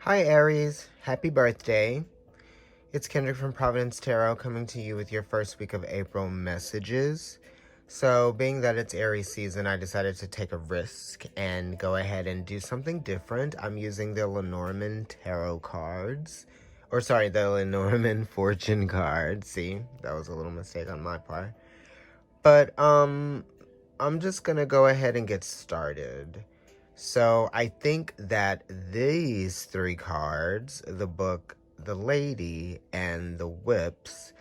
Hi Aries, happy birthday. It's Kendrick from Providence Tarot coming to you with your first week of April messages. So, being that it's Aries season, I decided to take a risk and go ahead and do something different. I'm using the Lenormand Tarot cards. The Lenormand Fortune cards. See, that was a little mistake on my part. But, I'm just gonna go ahead and get started. So I think that these three cards, the book, the lady, and the whips,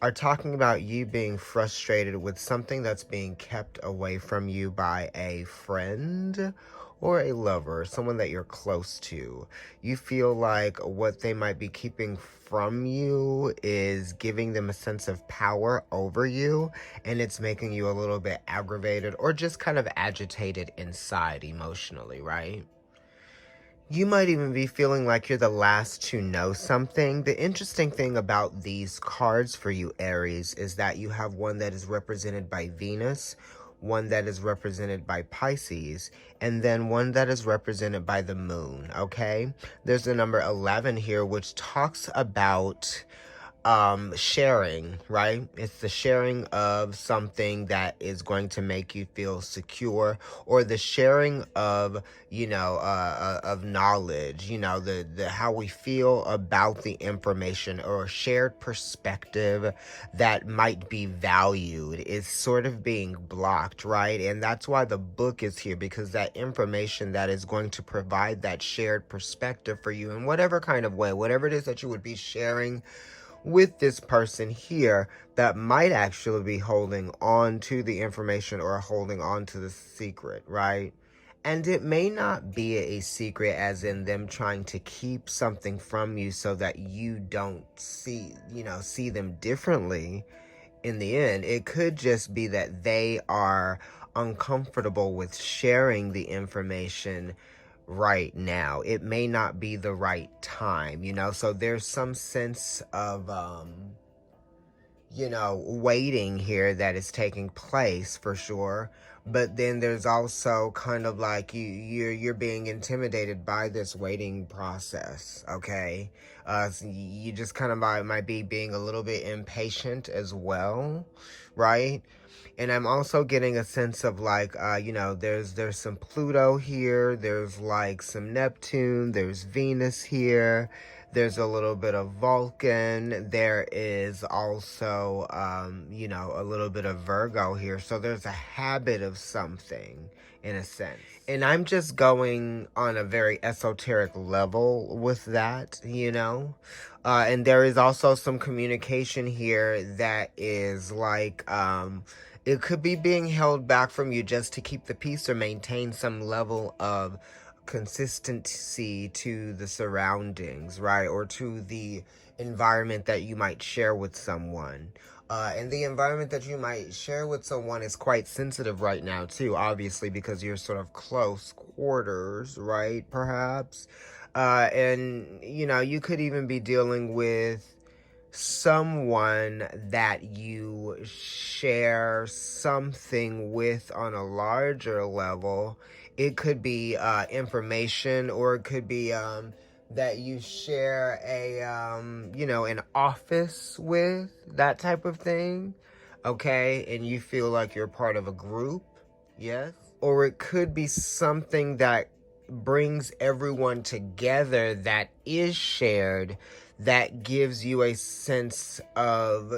are talking about you being frustrated with something that's being kept away from you by a friend or a lover, someone that you're close to. You feel like what they might be keeping from you is giving them a sense of power over you, and it's making you a little bit aggravated or just kind of agitated inside emotionally, right? You might even be feeling like you're the last to know something. The interesting thing about these cards for you, Aries, is that you have one that is represented by Venus, one that is represented by Pisces, and then one that is represented by the moon, okay? There's the number 11 here, which talks about sharing, right? It's the sharing of something that is going to make you feel secure, or the sharing of of knowledge, the how we feel about the information, or a shared perspective that might be valued is sort of being blocked, right? And that's why the book is here, because that information that is going to provide that shared perspective for you in whatever kind of way, whatever it is that you would be sharing with this person here, that might actually be holding on to the information or holding on to the secret, right? And it may not be a secret as in them trying to keep something from you so that you don't see them differently in the end. It could just be that they are uncomfortable with sharing the information right now. It may not be the right time, so there's some sense of waiting here that is taking place for sure. But then there's also kind of like you're being intimidated by this waiting process, okay? So you just kind of might be being a little bit impatient as well, right? And I'm also getting a sense of like, there's some Pluto here, there's like some Neptune, there's Venus here, there's a little bit of Vulcan, there is also, a little bit of Virgo here. So there's a habit of something in a sense. And I'm just going on a very esoteric level with that, and there is also some communication here that is like, it could be being held back from you just to keep the peace or maintain some level of consistency to the surroundings, right? Or to the environment that you might share with someone. And the environment that you might share with someone is quite sensitive right now, too, obviously, because you're sort of close quarters, right? Perhaps. And, you could even be dealing with someone that you share something with on a larger level. It could be information, or it could be that you share an office with, that type of thing, okay? And you feel like you're part of a group, yes? Or it could be something that brings everyone together that is shared, that gives you a sense of,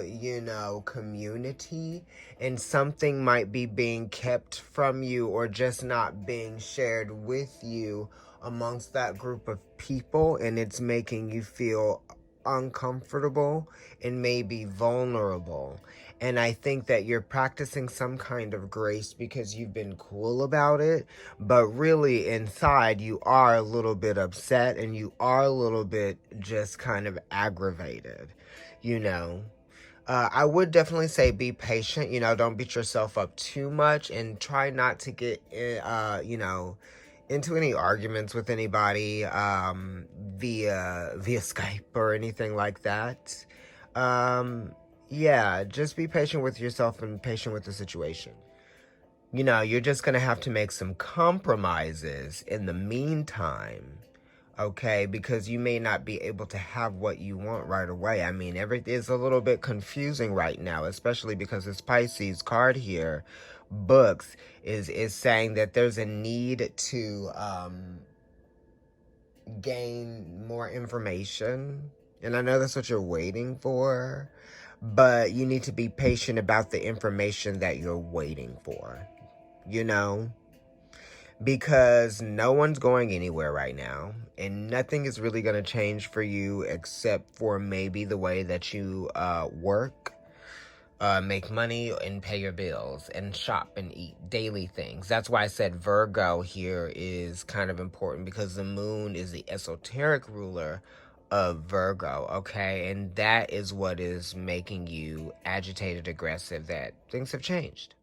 community, and something might be being kept from you or just not being shared with you amongst that group of people, and it's making you feel uncomfortable and maybe vulnerable. And I think that you're practicing some kind of grace because you've been cool about it, but really inside you are a little bit upset, and you are a little bit just kind of aggravated, I would definitely say be patient, don't beat yourself up too much, and try not to get, into any arguments with anybody via Skype or anything like that. Yeah, just be patient with yourself and patient with the situation. You're just going to have to make some compromises in the meantime, okay? Because you may not be able to have what you want right away. I mean, everything is a little bit confusing right now, especially because this Pisces card here, books, is saying that there's a need to gain more information. And I know that's what you're waiting for, but you need to be patient about the information that you're waiting for, you know? Because no one's going anywhere right now, and nothing is really going to change for you except for maybe the way that you work, make money, and pay your bills, and shop and eat daily things. That's why I said Virgo here is kind of important, because the moon is the esoteric ruler of Virgo, okay? And that is what is making you agitated, aggressive, that things have changed.